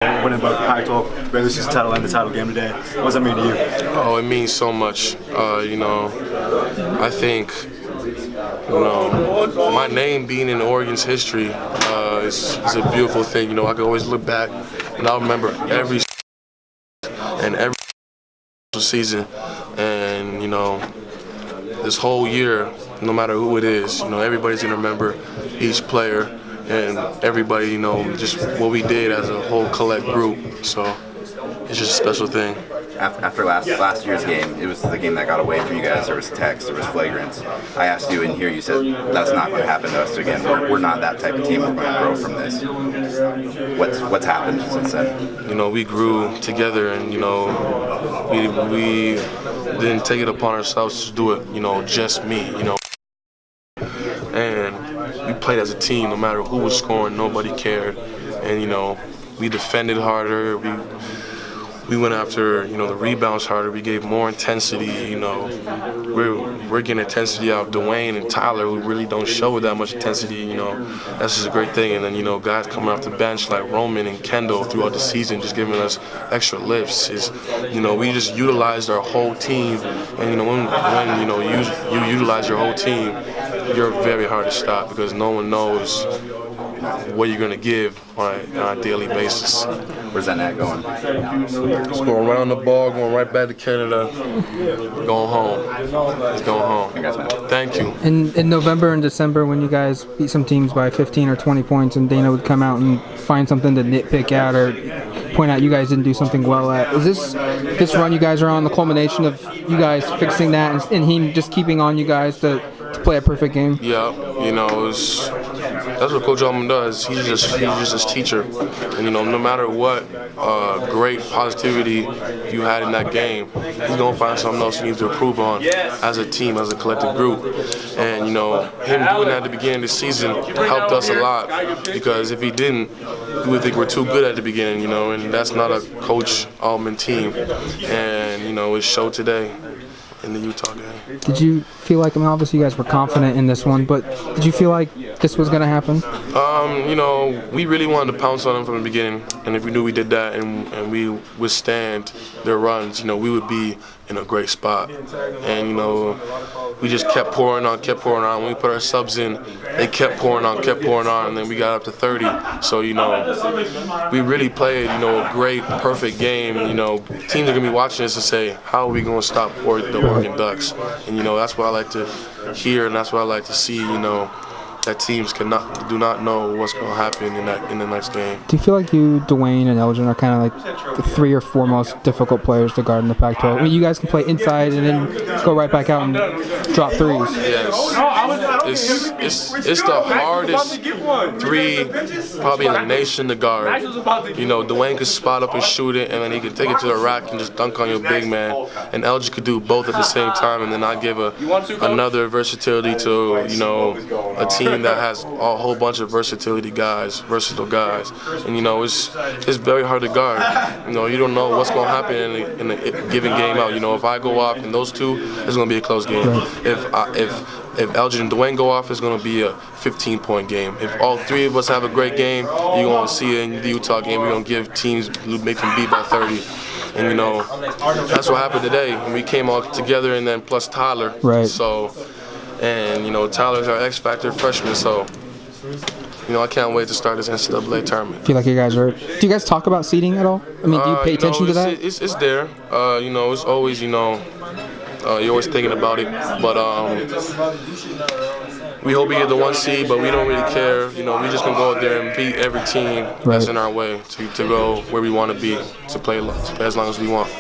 Winning both the Pac-12 regular season title and the title game today. What does that mean to you? Oh, it means so much. I think, my name being in Oregon's history is a beautiful thing. I can always look back and I'll remember every season, and this whole year, no matter who it is, everybody's gonna remember each player and everybody, just what we did as a whole collect group. So it's just a special thing. After last year's game, it was the game that got away from you guys. There was text, there was flagrants. I asked you in here, you said that's not going to happen to us again. We're not that type of team. We're going to grow from this. What's happened since then? We grew together, and we didn't take it upon ourselves to do it. Just me. And we played as a team. No matter who was scoring, nobody cared. And we defended harder. We went after, the rebounds harder. We gave more intensity. We're getting intensity out of Dwayne and Tyler, who really don't show that much intensity. That's just a great thing. And then, guys coming off the bench like Roman and Kendall throughout the season, just giving us extra lifts. We just utilized our whole team. And when you utilize your whole team, you're very hard to stop because no one knows what you're going to give on a daily basis. Where's that net going? It's going right on the ball, going right back to Canada, going home. It's going home. Congrats, man. Thank you. In November and December, when you guys beat some teams by 15 or 20 points and Dana would come out and find something to nitpick at or point out you guys didn't do something well at, is this run you guys are on the culmination of you guys fixing that and him just keeping on you guys to play a perfect game? Yeah, that's what Coach Allman does. He's just his teacher, and no matter what great positivity you had in that game, he's gonna find something else you need to improve on as a team, as a collective group. And him doing that at the beginning of the season helped us a lot, because if he didn't, we would think we're too good at the beginning, and that's not a Coach Allman team. And it showed today in the Utah game. Did you feel like, obviously you guys were confident in this one, but did you feel like this was going to happen? We really wanted to pounce on them from the beginning, and if we knew we did that and we withstand their runs, we would be in a great spot. And, we just kept pouring on. When we put our subs in, they kept pouring on, and then we got up to 30. So, we really played, a great, perfect game. And, teams are going to be watching this and say, how are we going to stop the Oregon Ducks? And, that's what I like to hear, and that's what I like to see, that teams do not know what's going to happen in the next game. Do you feel like you, Dwayne, and Elgin are kind of like the 3 or 4 most difficult players to guard in the Pac-12? You guys can play inside and then go right back out and drop threes. Yes. It's the hardest 3 probably in the nation to guard. Dwayne could spot up and shoot it, and then he could take it to the rack and just dunk on your big man. And Elgin could do both at the same time, and then I give another versatility to, a team that has a whole bunch of versatile guys. And it's very hard to guard. You don't know what's going to happen in a given game out. If I go off in those 2, it's going to be a close game. If Elgin and Dwayne go off, it's going to be a 15-point game. If all 3 of us have a great game, you're going to see it in the Utah game. We're going to give teams, make them beat by 30. And that's what happened today. And we came all together, and then plus Tyler. Right. So. And, Tyler's our X-Factor freshman, so, I can't wait to start this NCAA tournament. Feel like you guys are. Do you guys talk about seeding at all? Do you pay attention to that? It's there. It's always, you're always thinking about it. But we hope we get the 1 seed, but we don't really care. We just gonna go out there and beat every team that's in our way to go where we want to be, to play as long as we want.